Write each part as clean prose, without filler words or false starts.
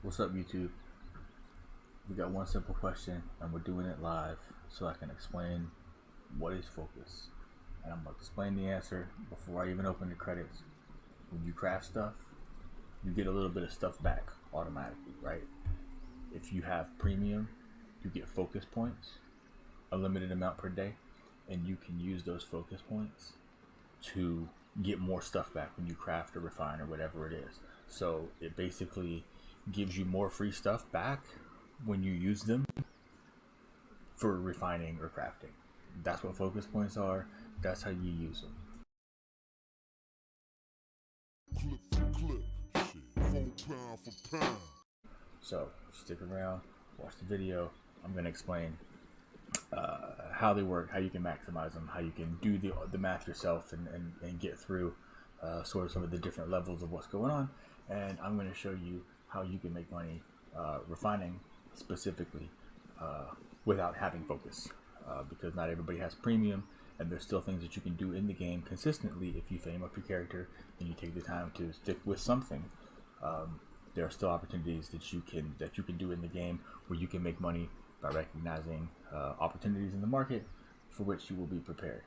What's up, YouTube? We got one simple question and we're doing it live so I can explain what is focus. And I'm going to explain the answer before I even open the credits. When you craft stuff, you get a little bit of stuff back automatically, right? If you have premium, you get focus points, a limited amount per day, and you can use those focus points to get more stuff back when you craft or refine or whatever it is. So it basically gives you more free stuff back when you use them for refining or crafting. That's what focus points are. That's how you use them. So stick around, watch the video. I'm going to explain how they work, how you can maximize them, how you can do the math yourself and get through sort of some of the different levels of what's going on. And I'm going to show you how you can make money refining specifically without having focus, because not everybody has premium, and there's still things that you can do in the game consistently if you frame up your character and you take the time to stick with something. There are still opportunities that you can do in the game where you can make money by recognizing opportunities in the market for which you will be prepared,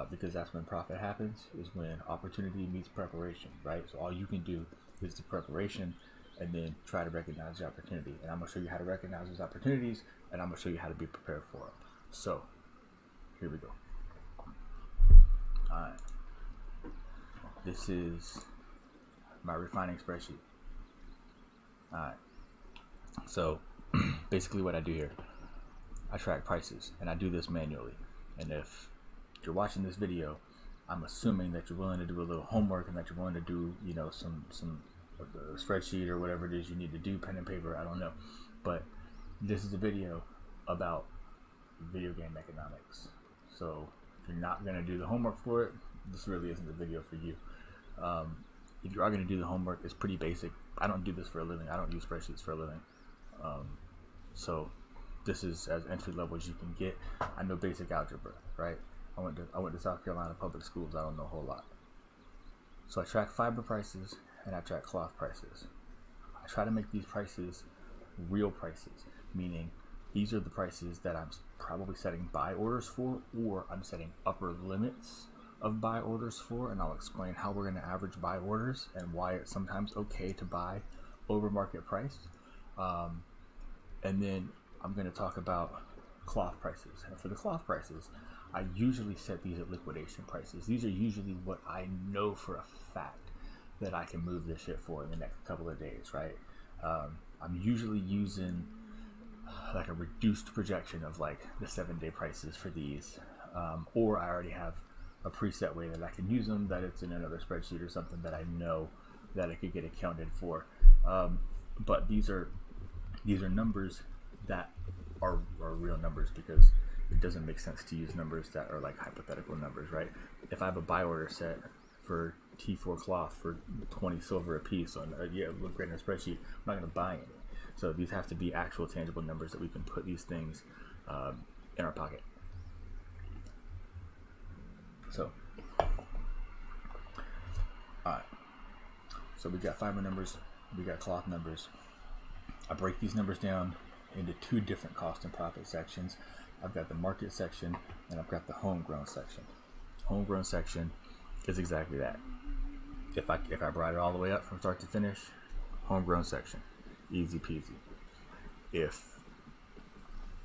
because that's when profit happens, is when opportunity meets preparation, right? So all you can do is the preparation and then try to recognize the opportunity. And I'm going to show you how to recognize those opportunities, and I'm going to show you how to be prepared for them. So here we go. All right. This is my refining spreadsheet. All right. So basically what I do here, I track prices, and I do this manually. And if you're watching this video, I'm assuming that you're willing to do a little homework and that you're willing to do, you know, some spreadsheet or whatever it is you need to do, pen and paper, I don't know. But this is a video about video game economics. So if you're not going to do the homework for it, this really isn't the video for you. If you are going to do the homework, it's pretty basic. I don't do this for a living. I don't use spreadsheets for a living. So this is as entry level as you can get. I know basic algebra, right? I went to South Carolina public schools. I don't know a whole lot. So I track fiber prices and I track cloth prices. I try to make these prices real prices, meaning these are the prices that I'm probably setting buy orders for, or I'm setting upper limits of buy orders for, and I'll explain how we're going to average buy orders and why it's sometimes okay to buy over market price. And then I'm going to talk about cloth prices. And for the cloth prices, I usually set these at liquidation prices. These are usually what I know for a fact that I can move this shit for in the next couple of days, right? I'm usually using like a reduced projection of like the 7-day prices for these, or I already have a preset way that I can use them, that it's in another spreadsheet or something that I know that it could get accounted for. But these are numbers that are real numbers, because it doesn't make sense to use numbers that are like hypothetical numbers, right? If I have a buy order set for T4 cloth for 20 silver a piece on look great in a spreadsheet, I'm not going to buy any. So these have to be actual tangible numbers that we can put these things in our pocket. So alright, so we got fiber numbers, we got cloth numbers. I break these numbers down into two different cost and profit sections. I've got the market section and I've got the homegrown section. Homegrown section is exactly that. If I brought it all the way up from start to finish, homegrown section, easy peasy. If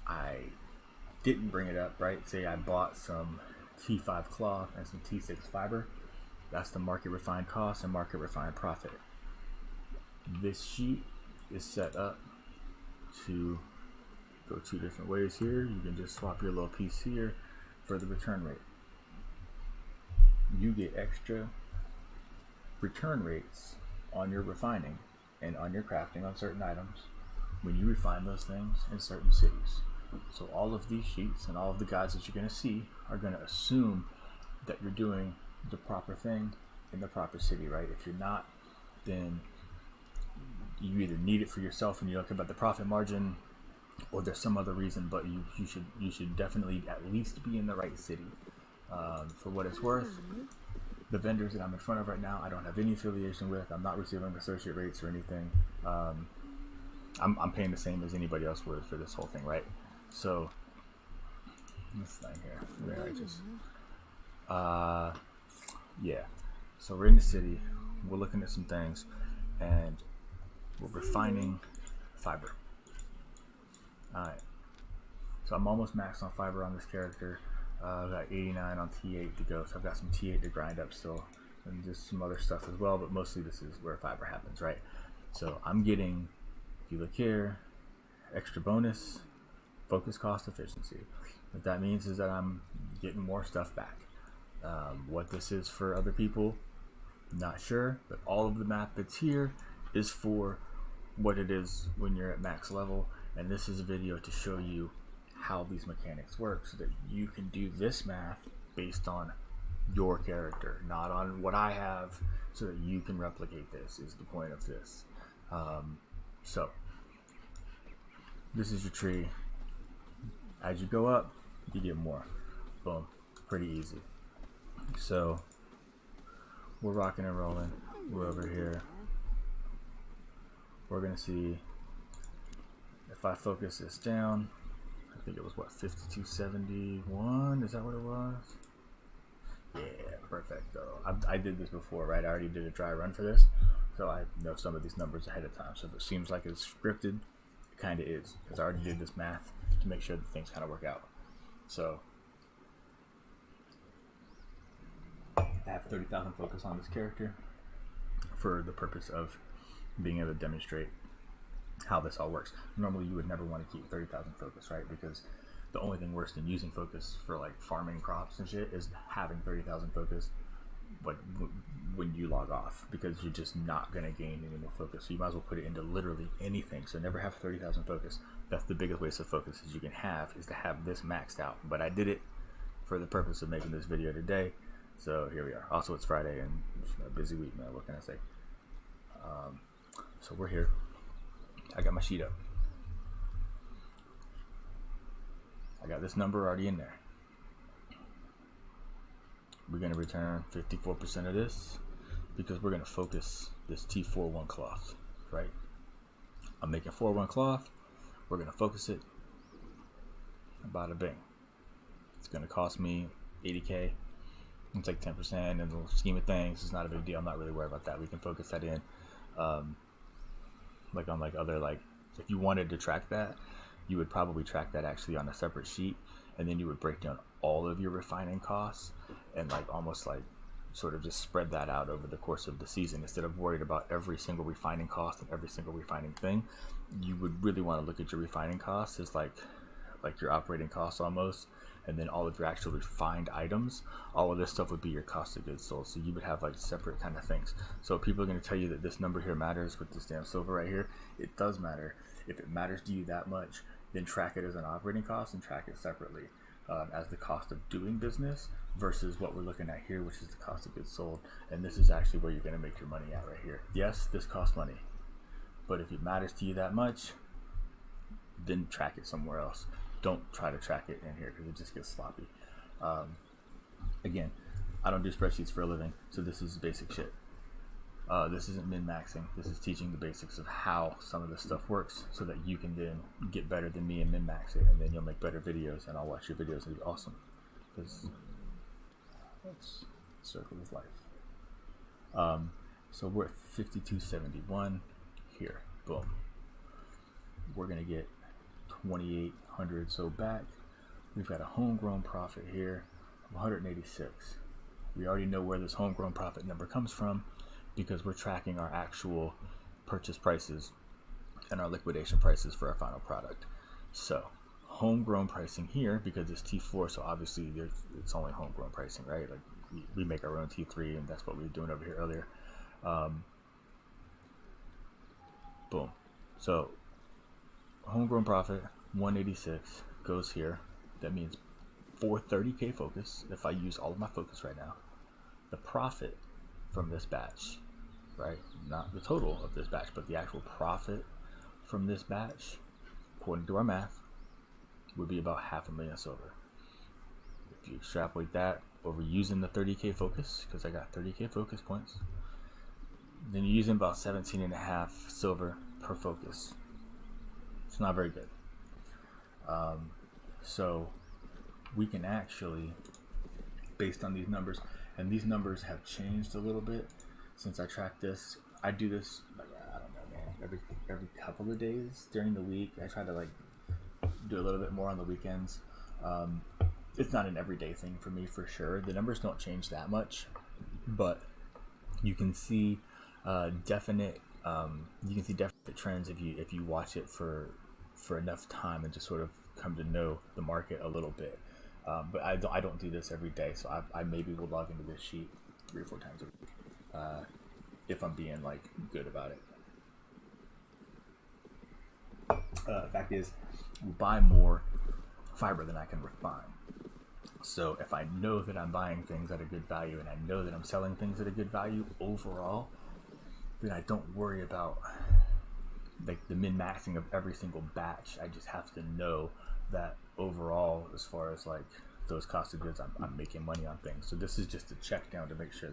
I didn't bring it up, right, say I bought some T5 cloth and some T6 fiber, that's the market refined cost and market refined profit. This sheet is set up to go two different ways here. You can just swap your little piece here for the return rate. You get extra return rates on your refining and on your crafting on certain items when you refine those things in certain cities. So all of these sheets and all of the guides that you're going to see are going to assume that you're doing the proper thing in the proper city, right? If you're not, then you either need it for yourself and you don't care about the profit margin, or there's some other reason, but you should definitely at least be in the right city. For what it's worth, the vendors that I'm in front of right now, I don't have any affiliation with. I'm not receiving associate rates or anything. I'm paying the same as anybody else would for this whole thing, right? So this thing here, where I just yeah. So we're in the city, we're looking at some things, and we're refining fiber. Alright, so I'm almost maxed on fiber on this character. I've got 89 on T8 to go, so I've got some T8 to grind up still, and just some other stuff as well, but mostly this is where fiber happens, right? So I'm getting, if you look here, extra bonus, focus cost efficiency. What that means is that I'm getting more stuff back. What this is for other people, not sure, but all of the math that's here is for what it is when you're at max level, and this is a video to show you how these mechanics work so that you can do this math based on your character, not on what I have, so that you can replicate this is the point of this. So this is your tree. As you go up, you get more. Boom, pretty easy. So we're rocking and rolling. We're over here. We're gonna see if I focus this down. I think it was what, 5271? Is that what it was? Yeah, perfect though. I did this before, right? I already did a dry run for this, so I know some of these numbers ahead of time. So if it seems like it's scripted, it kind of is, because I already did this math to make sure that things kind of work out. So I have 30,000 focus on this character for the purpose of being able to demonstrate how this all works. Normally you would never want to keep 30,000 focus, right? Because the only thing worse than using focus for like farming crops and shit is having 30,000 focus but when you log off, because you're just not going to gain any more focus. So you might as well put it into literally anything. So never have 30,000 focus. That's the biggest waste of focus you can have, is to have this maxed out. But I did it for the purpose of making this video today. So here we are. Also, it's Friday and it's a busy week, man. What can I say? So we're here. I got my sheet up. I got this number already in there. We're going to return 54% of this because we're going to focus this T41 cloth, right? I'm making 41 cloth. We're going to focus it. Bada bing. It's going to cost me 80K. It's like 10% in the scheme of things. It's not a big deal. I'm not really worried about that. We can focus that in. Like on like other, like if you wanted to track that, you would probably track that actually on a separate sheet, and then you would break down all of your refining costs and like almost like sort of just spread that out over the course of the season instead of worried about every single refining cost and every single refining thing. You would really want to look at your refining costs as like your operating costs almost, and then all of your actual refined items, all of this stuff would be your cost of goods sold. So you would have like separate kind of things. So people are going to tell you that this number here matters with this damn silver right here. It does matter. If it matters to you that much, then track it as an operating cost and track it separately as the cost of doing business versus what we're looking at here, which is the cost of goods sold. And this is actually where you're going to make your money at right here. Yes, this costs money, but if it matters to you that much, then track it somewhere else. Don't try to track it in here because it just gets sloppy. Again, I don't do spreadsheets for a living, so this is basic shit. This isn't min-maxing. This is teaching the basics of how some of this stuff works so that you can then get better than me and min-max it, and then you'll make better videos, and I'll watch your videos and it'll be awesome. Because that's the circle of life. So we're at 5271 here. Boom. We're going to get 2,800 so back. We've got a homegrown profit here of 186. We already know where this homegrown profit number comes from because we're tracking our actual purchase prices and our liquidation prices for our final product. So homegrown pricing here, because it's T4, so obviously it's only homegrown pricing, right? Like we make our own T3, and that's what we were doing over here earlier. Boom. So homegrown profit 186 goes here. That means 430K focus if I use all of my focus right now. The profit from this batch, right, not the total of this batch, but the actual profit from this batch, according to our math, would be about 500,000 silver. If you extrapolate that over using the 30K focus, because I got 30K focus points, then you're using about 17.5 silver per focus. It's not very good. So we can actually, based on these numbers, and these numbers have changed a little bit since I tracked this. I do this, like, I don't know, man, every couple of days during the week. I try to like do a little bit more on the weekends. It's not an everyday thing for me, for sure. The numbers don't change that much, but you can see definite trends if you watch it for enough time and just sort of come to know the market a little bit. But I don't do this every day, so I maybe will log into this sheet 3 or 4 times a week if I'm being like good about it. The fact is, we buy more fiber than I can refine. So if I know that I'm buying things at a good value and I know that I'm selling things at a good value overall, then I don't worry about like the min-maxing of every single batch. I just have to know that overall, as far as like those cost of goods, I'm making money on things. So this is just a check down to make sure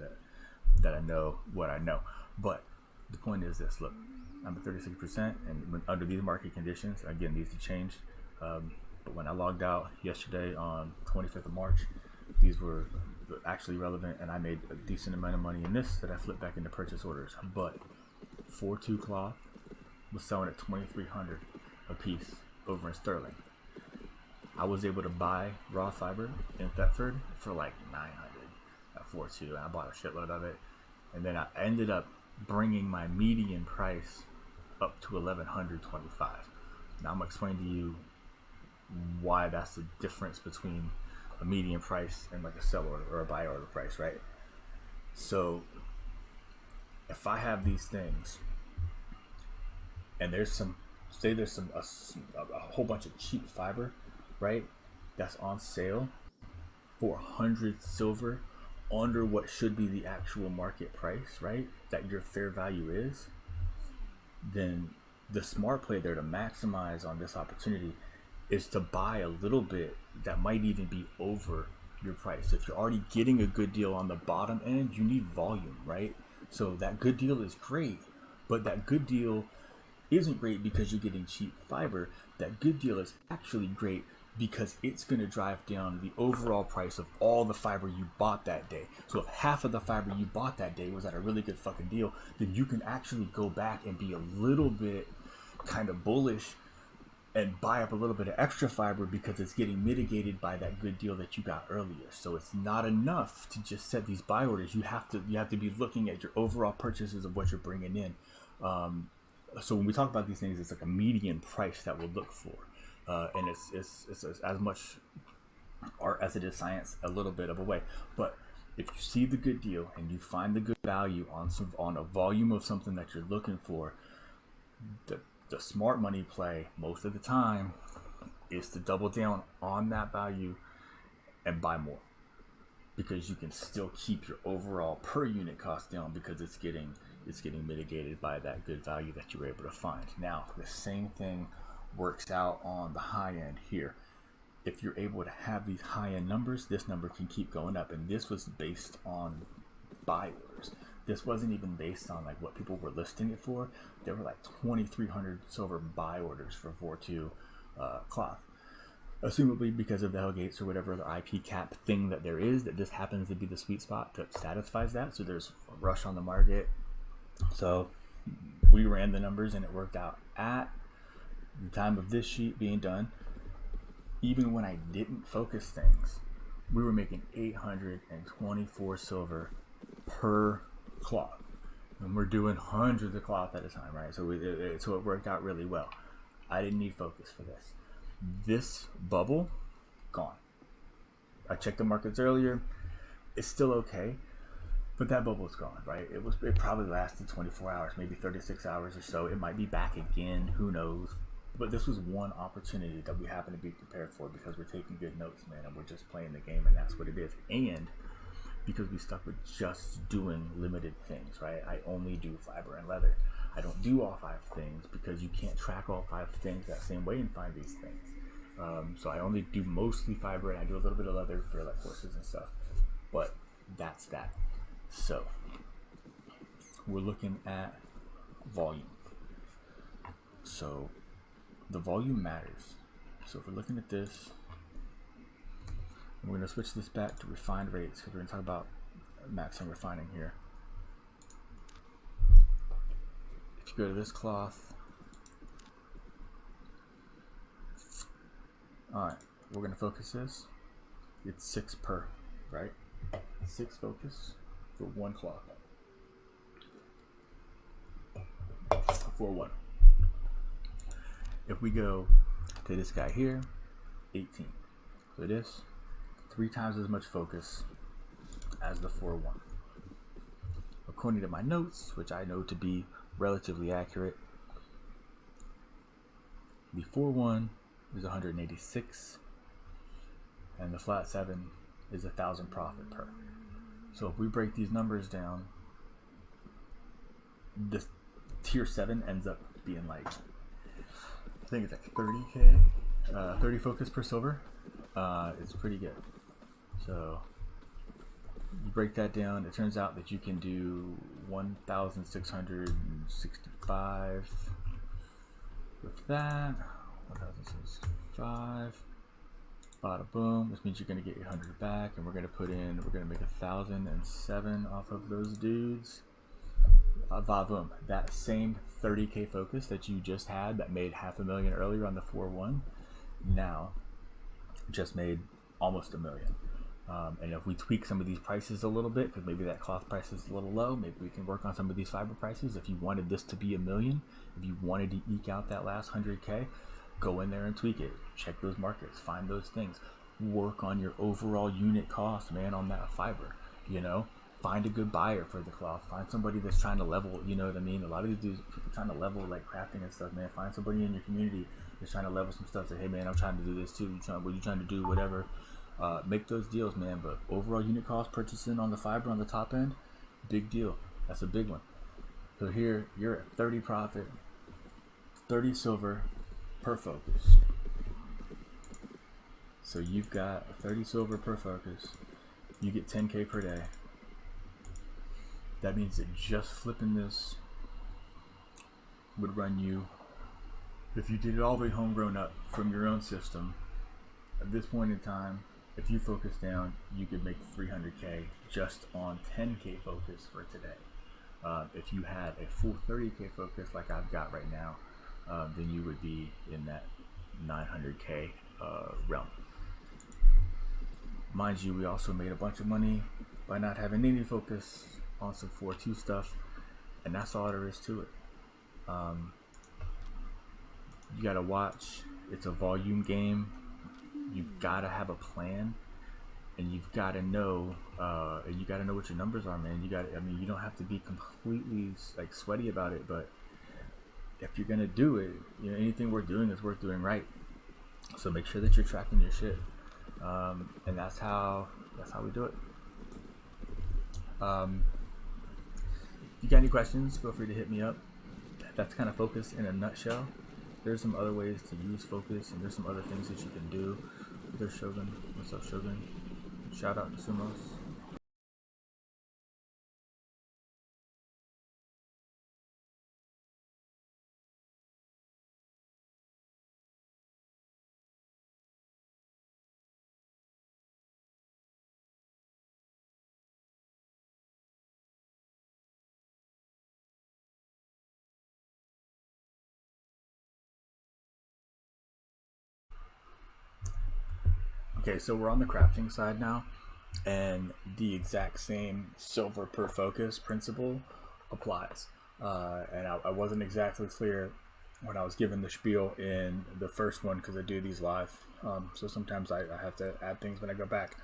that I know what I know. But the point is this: look, I'm at 36%, and under these market conditions, again, these have changed. But when I logged out yesterday on 25th of March, these were actually relevant, and I made a decent amount of money in this that I flipped back into purchase orders. But 4-2 cloth was selling at $2,300 a piece over in Sterling. I was able to buy raw fiber in Thetford for like $900 at 4-2, and I bought a shitload of it. And then I ended up bringing my median price up to $1,125. Now I'm gonna explain to you why that's the difference between a median price and like a sell order or a buy order price, right? So if I have these things and there's a whole bunch of cheap fiber, right, that's on sale for 100 silver under what should be the actual market price, right, that your fair value is, then the smart play there to maximize on this opportunity is to buy a little bit that might even be over your price. If you're already getting a good deal on the bottom end, you need volume, right? So that good deal is great, but that good deal isn't great because you're getting cheap fiber. That good deal is actually great because it's going to drive down the overall price of all the fiber you bought that day. So if half of the fiber you bought that day was at a really good fucking deal, then you can actually go back and be a little bit kind of bullish and buy up a little bit of extra fiber because it's getting mitigated by that good deal that you got earlier. So it's not enough to just set these buy orders. You have to be looking at your overall purchases of what you're bringing in. So when we talk about these things, it's like a median price that we'll look for, and it's as much art as it is science, a little bit of a way. But if you see the good deal and you find the good value on a volume of something that you're looking for, the smart money play most of the time is to double down on that value and buy more, because you can still keep your overall per unit cost down because it's getting mitigated by that good value that you were able to find. Now the same thing works out on the high end here. If you're able to have these high end numbers, this number can keep going up, and this was based on buy orders. This wasn't even based on like what people were listing it for. There were like 2,300 silver buy orders for 4-2 cloth, assumably because of the Hellgates or whatever the IP cap thing that there is, that this happens to be the sweet spot that satisfies that. So there's a rush on the market. So we ran the numbers and it worked out. At the time of this sheet being done, even when I didn't focus things, we were making 824 silver per cloth, and we're doing hundreds of cloth at a time, right? So it worked out really well. I didn't need focus for this. This bubble, gone. I checked the markets earlier. It's still okay, but that bubble's gone, right? It probably lasted 24 hours, maybe 36 hours or so. It might be back again, who knows? But this was one opportunity that we happen to be prepared for because we're taking good notes, man, and we're just playing the game, and that's what it is. And because we stuck with just doing limited things, right? I only do fiber and leather. I don't do all 5 things because you can't track all 5 things that same way and find these things. So I only do mostly fiber, and I do a little bit of leather for like horses and stuff. But that's that. So we're looking at volume. So the volume matters. So if we're looking at this, we're going to switch this back to refined rates because we're going to talk about maximum refining here. If you go to this cloth, alright, we're going to focus this. It's 6 per, right? 6 focus for 1 cloth. For 1. If we go to this guy here, 18. So this, 3 times as much focus as the 4-1. According to my notes, which I know to be relatively accurate, the 4-1 is 186, and the flat 7 is 1,000 profit per. So if we break these numbers down, this tier 7 ends up being like, I think it's like 30k, 30 focus per silver. It's pretty good. So you break that down, it turns out that you can do 1,665 with that. 1,665. Bada boom. This means you're going to get your 100 back, and we're going to make 1,007 off of those dudes. Vavoom. That same 30k focus that you just had that made $500,000 earlier on the 4-1 now just made almost $1 million. And if we tweak some of these prices a little bit, because maybe that cloth price is a little low, maybe we can work on some of these fiber prices. If you wanted this to be $1 million, if you wanted to eke out that last 100k, go in there and tweak it. Check those markets, find those things, work on your overall unit cost, man, on that fiber. You know, find a good buyer for the cloth. Find somebody that's trying to level. You know what I mean? A lot of these dudes, people trying to level like crafting and stuff, man. Find somebody in your community that's trying to level some stuff. Say, hey, man, I'm trying to do this too. What you trying to do? Whatever. Make those deals, man. But overall unit cost purchasing on the fiber on the top end, big deal. That's a big one. So here you're at 30 profit, 30 silver per focus. So you've got 30 silver per focus. You get 10k per day. That means that just flipping this would run you, if you did it all the way homegrown up from your own system, at this point in time, if you focus down, you could make 300k just on 10k focus for today. If you had a full 30k focus like I've got right now, then you would be in that 900k realm. Mind you, we also made a bunch of money by not having any focus on some 4-2 stuff, and that's all there is to it. You gotta watch. It's a volume game. You've gotta have a plan, and you've gotta know. And you gotta know what your numbers are, man. I mean, you don't have to be completely like sweaty about it, but if you're gonna do it, you know, anything worth doing is worth doing right. So make sure that you're tracking your shit, and that's how we do it. If you got any questions, feel free to hit me up. That's kind of focus in a nutshell. There's some other ways to use focus, and there's some other things that you can do. There's Shogun. What's up, Shogun? Shout out to Sumos. Okay, so we're on the crafting side now, and the exact same silver per focus principle applies. And I wasn't exactly clear when I was given the spiel in the first one because I do these live. So sometimes I have to add things when I go back.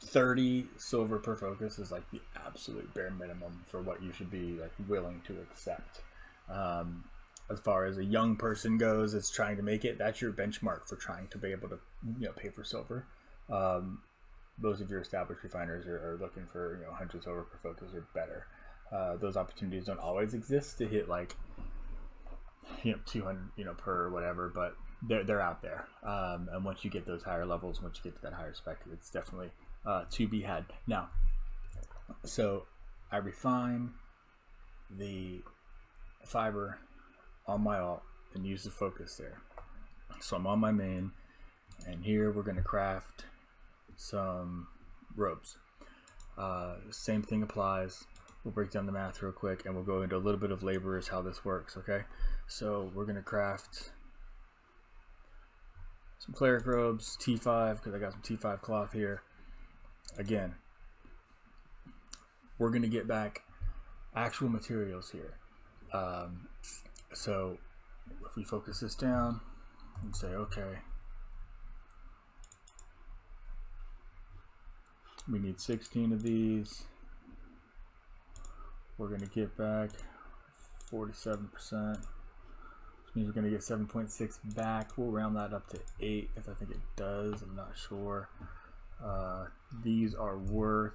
30 silver per focus is like the absolute bare minimum for what you should be like willing to accept. As far as a young person goes, it's trying to make it. That's your benchmark for trying to be able to, pay for silver. Those of your established refiners are looking for 100 silver per focus or better. Those opportunities don't always exist to hit like 200 per whatever, but they're out there. And once you get those higher levels, once you get to that higher spec, it's definitely to be had. Now, so I refine the fiber on my alt and use the focus there. So I'm on my main, and here we're going to craft some robes. Same thing applies. We'll break down the math real quick, and we'll go into a little bit of laborers, how this works, okay? So we're going to craft some cleric robes, T5, because I got some T5 cloth here. Again, we're going to get back actual materials here. So if we focus this down and say, okay, we need 16 of these. We're going to get back 47%, which means we're going to get 7.6 back. We'll round that up to 8 if I think it does. I'm not sure. These are worth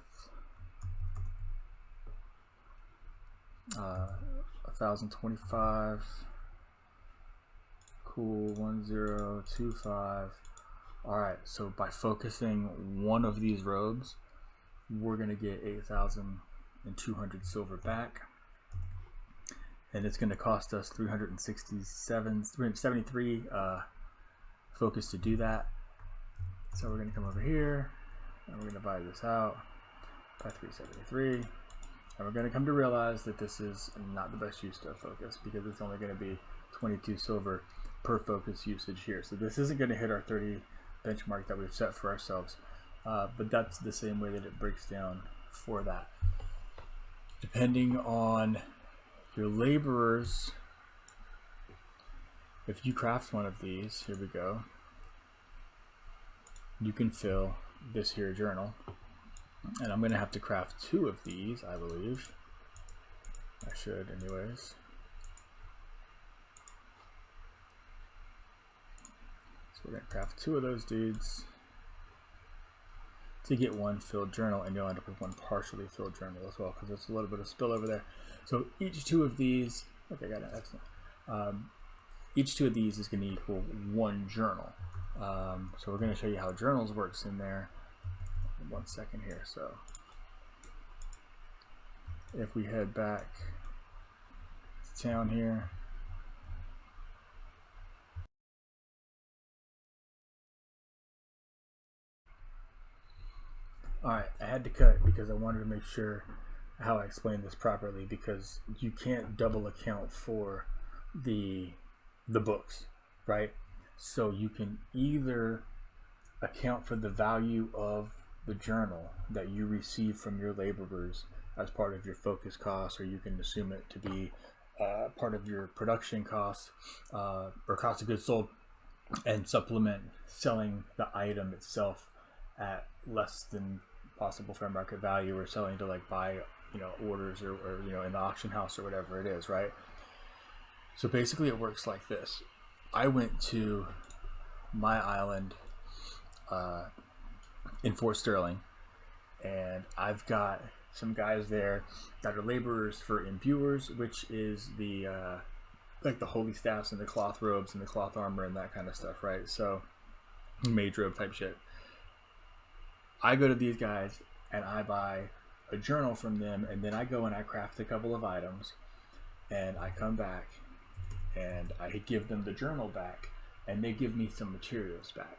1,025. Cool. 1025. All right, so by focusing one of these robes, we're going to get 8,200 silver back, and it's going to cost us 373 focus to do that. So we're going to come over here, and we're going to buy this out by 373, and we're going to come to realize that this is not the best use of focus, because it's only going to be 22 silver per focus usage here. So this isn't going to hit our 30 benchmark that we've set for ourselves, but that's the same way that it breaks down for that. Depending on your laborers, if you craft one of these, here we go, you can fill this here journal, and I'm going to have to craft 2 of these, I believe. I should anyways. We're going to craft 2 of those dudes to get 1 filled journal, and you'll end up with 1 partially filled journal as well, because there's a little bit of spill over there. So each 2 of these, okay, got it, excellent. Each 2 of these is going to equal 1 journal. So we're going to show you how journals works in there in 1 second here. So if we head back to town here, alright, I had to cut because I wanted to make sure how I explain this properly, because you can't double account for the books, right? So you can either account for the value of the journal that you receive from your laborers as part of your focus costs, or you can assume it to be part of your production costs or cost of goods sold, and supplement selling the item itself at less than possible fair market value, or selling to like buy, you know, orders or you know, in the auction house or whatever it is, right? So basically it works like this. I went to my island in Fort Sterling, and I've got some guys there that are laborers for imbuers, which is the like the holy staffs and the cloth robes and the cloth armor and that kind of stuff, right? So mage robe type shit. I go to these guys and I buy a journal from them, and then I go and I craft a couple of items, and I come back and I give them the journal back, and they give me some materials back.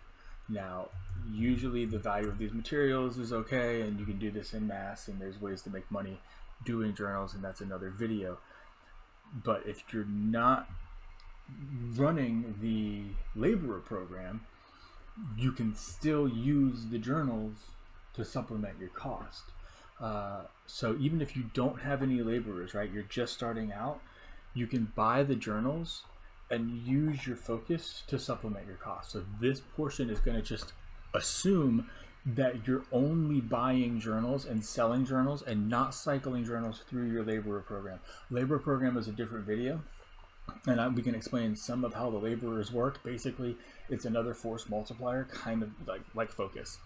Now, usually the value of these materials is okay, and you can do this in mass, and there's ways to make money doing journals, and that's another video. But if you're not running the laborer program, you can still use the journals to supplement your cost. So even if you don't have any laborers, right, you're just starting out, you can buy the journals and use your focus to supplement your cost. So this portion is going to just assume that you're only buying journals and selling journals and not cycling journals through your laborer program. Laborer program is a different video, and we can explain some of how the laborers work. Basically, it's another force multiplier, kind of like focus.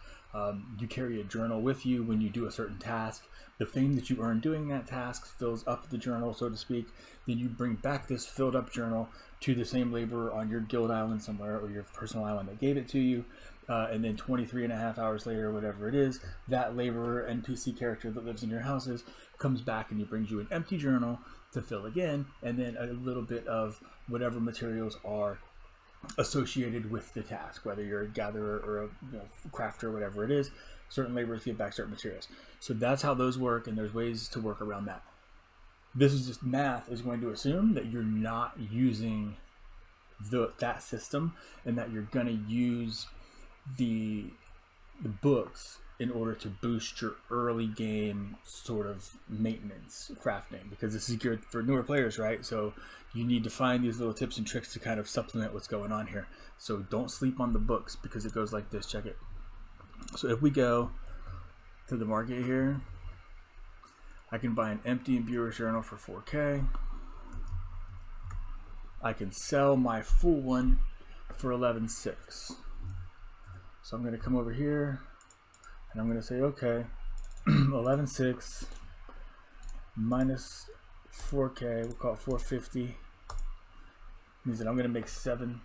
You carry a journal with you when you do a certain task. The fame that you earn doing that task fills up the journal, so to speak. Then you bring back this filled up journal to the same laborer on your guild island somewhere, or your personal island that gave it to you. And then 23.5 hours later, whatever it is, that laborer NPC character that lives in your houses comes back and he brings you an empty journal to fill again, and then a little bit of whatever materials are associated with the task, whether you're a gatherer or a crafter, whatever it is. Certain laborers get back certain materials. So that's how those work, and there's ways to work around that. This is just math is going to assume that you're not using that system, and that you're going to use the books in order to boost your early game sort of maintenance crafting, because this is geared for newer players, right? So you need to find these little tips and tricks to kind of supplement what's going on here. So don't sleep on the books, because it goes like this. Check it. So if we go to the market here, I can buy an empty Imbuer's Journal for 4K. I can sell my full one for 11.6. So I'm going to come over here and I'm going to say, okay, 11.6 minus 4K, we'll call it 450, means that I'm going to make 7K,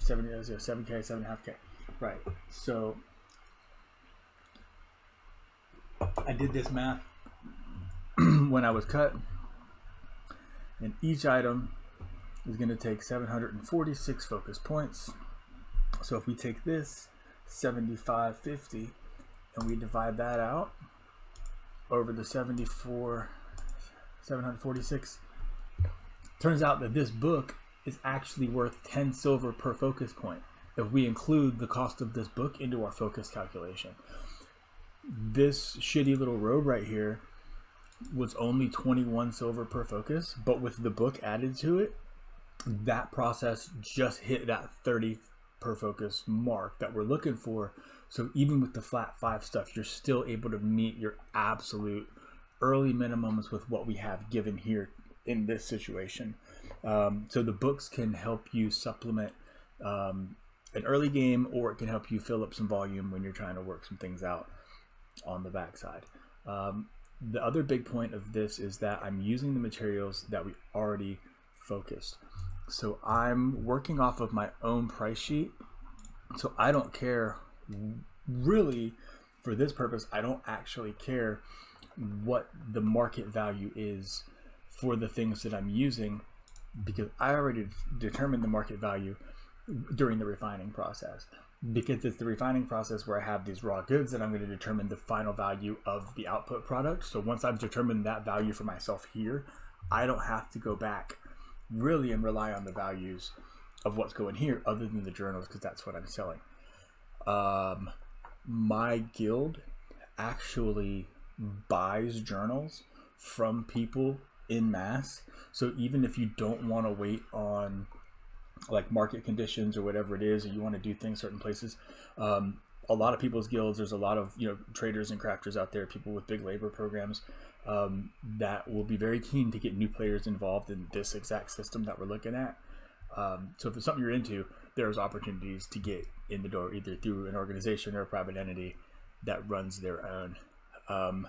7.5K. Right. So I did this math when I was cut, and each item is going to take 746 focus points. So if we take this 7550 and we divide that out over the 746, turns out that this book is actually worth 10 silver per focus point if we include the cost of this book into our focus calculation. This shitty little robe right here was only 21 silver per focus, but with the book added to it, that process just hit that 30 per focus mark that we're looking for. So even with the flat 5 stuff, you're still able to meet your absolute early minimums with what we have given here in this situation. So the books can help you supplement an early game, or it can help you fill up some volume when you're trying to work some things out on the backside. The other big point of this is that I'm using the materials that we already focused. So I'm working off of my own price sheet. So I don't care really for this purpose. I don't actually care what the market value is for the things that I'm using, because I already determined the market value during the refining process. Because it's the refining process where I have these raw goods and I'm going to determine the final value of the output product. So once I've determined that value for myself here, I don't have to go back really and rely on the values of what's going here other than the journals, because that's what I'm selling. My guild actually buys journals from people in mass. So even if you don't want to wait on like market conditions or whatever it is, or you want to do things certain places, a lot of people's guilds, there's a lot of traders and crafters out there, people with big labor programs, that will be very keen to get new players involved in this exact system that we're looking at. So if it's something you're into, there's opportunities to get in the door either through an organization or a private entity that runs their own. I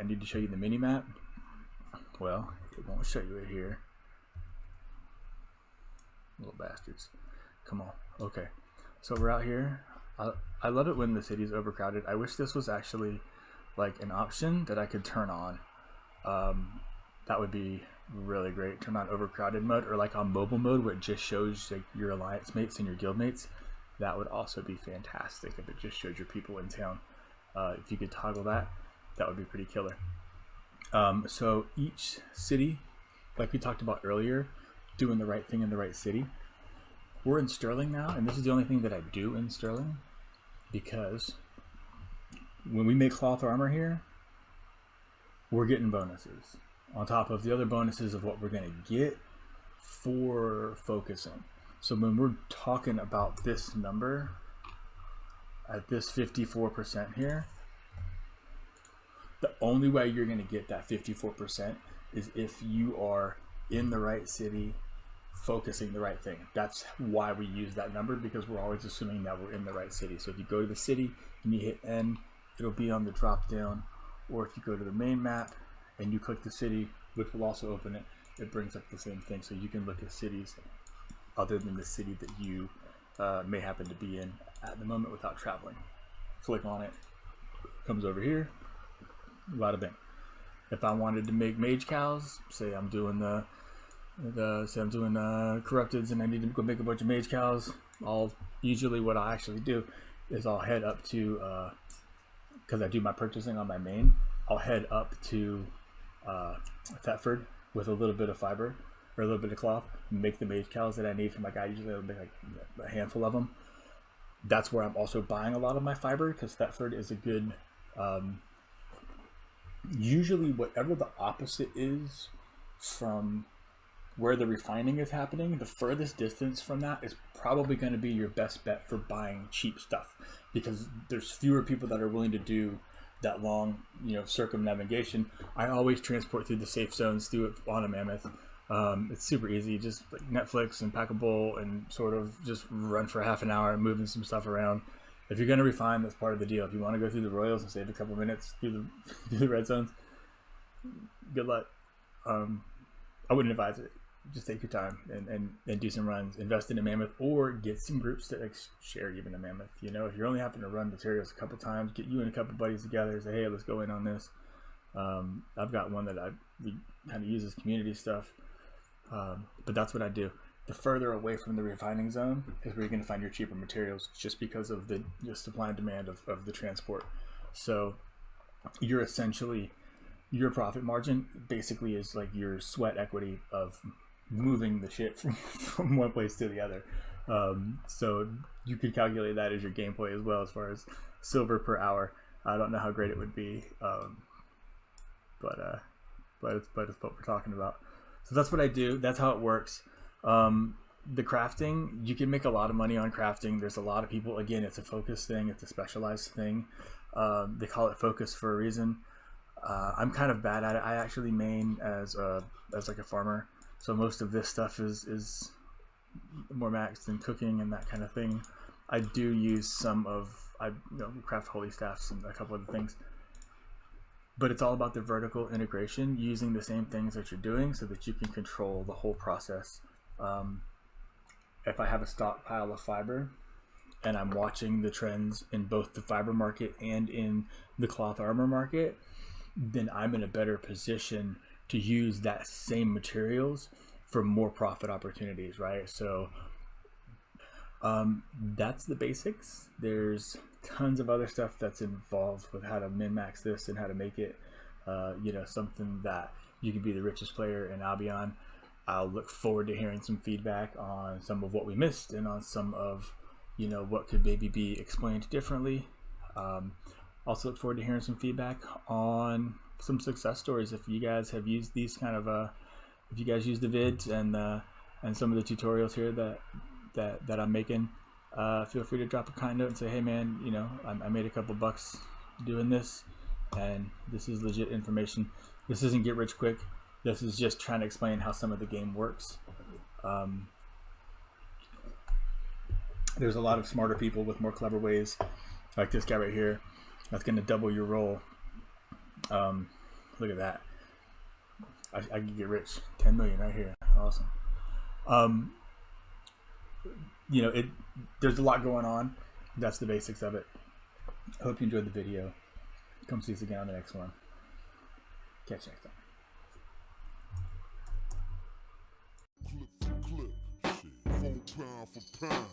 need to show you the mini map. Well, it won't show you it here. Little bastards. Come on. Okay. So we're out here. I love it when the city's overcrowded. I wish this was actually like an option that I could turn on. That would be really great. Turn on overcrowded mode, or like on mobile mode where it just shows like your alliance mates and your guild mates. That would also be fantastic if it just showed your people in town. If you could toggle that, that would be pretty killer. So each city, like we talked about earlier, doing the right thing in the right city. We're in Sterling now, and this is the only thing that I do in Sterling, because when we make cloth armor here, we're getting bonuses on top of the other bonuses of what we're going to get for focusing. So when we're talking about this number at this 54% here, the only way you're going to get that 54% is if you are in the right city, focusing the right thing. That's why we use that number, because we're always assuming that we're in the right city. So if you go to the city and you hit N, it'll be on the drop down. Or if you go to the main map and you click the city, which will also open it, it brings up the same thing. So you can look at cities other than the city that you may happen to be in at the moment without traveling. Click on it, comes over here, bada bing. If I wanted to make mage cows, say I'm doing corrupteds and I need to go make a bunch of mage cows, usually what I actually do is I'll head up to, because I do my purchasing on my main, I'll head up to Thetford with a little bit of fiber or a little bit of cloth, make the mage cows that I need for my guy. Usually I'll make like a handful of them. That's where I'm also buying a lot of my fiber, because Thetford is a good, usually whatever the opposite is from where the refining is happening, the furthest distance from that is probably going to be your best bet for buying cheap stuff, because there's fewer people that are willing to do that long, circumnavigation. I always transport through the safe zones, do it on a mammoth. It's super easy, just like Netflix and pack a bowl and sort of just run for half an hour moving some stuff around. If you're going to refine, that's part of the deal. If you want to go through the royals and save a couple minutes through the red zones, good luck. I wouldn't advise it. Just take your time and do some runs. Invest in a mammoth, or get some groups that share even a mammoth. If you're only having to run materials a couple times, get you and a couple buddies together. Say, hey, let's go in on this. I've got one that we kind of use as community stuff. But that's what I do. The further away from the refining zone is where you're going to find your cheaper materials, just because of the supply and demand of the transport. So you're essentially, your profit margin basically is like your sweat equity of moving the shit from one place to the other. So you could calculate that as your gameplay as well, as far as silver per hour. I don't know how great it would be, but it's what we're talking about. So that's what I do. That's how it works. The crafting, you can make a lot of money on crafting. There's a lot of people, again, it's a focus thing. It's a specialized thing. They call it focus for a reason. I'm kind of bad at it. I actually main as like a farmer. So most of this stuff is more maxed than cooking and that kind of thing. I do use I craft holy staffs and a couple other things. But it's all about the vertical integration, using the same things that you're doing so that you can control the whole process. If I have a stockpile of fiber and I'm watching the trends in both the fiber market and in the cloth armor market, then I'm in a better position to use that same materials for more profit opportunities, right? So that's the basics. There's tons of other stuff that's involved with how to min-max this and how to make it something that you can be the richest player in Albion. I'll look forward to hearing some feedback on some of what we missed and on some of what could maybe be explained differently. Also look forward to hearing some feedback on some success stories. If you guys have used these if you guys use the vids and some of the tutorials here that I'm making, feel free to drop a kind note and say, hey man, I made a couple bucks doing this, and this is legit information. This isn't get rich quick. This is just trying to explain how some of the game works. There's a lot of smarter people with more clever ways, like this guy right here, that's going to double your roll. Look at that. I can get rich. 10 million right here. Awesome. There's a lot going on. That's the basics of it. I hope you enjoyed the video. Come see us again on the next one. Catch you next time. Clip for clip, shit, 4 pound for pound.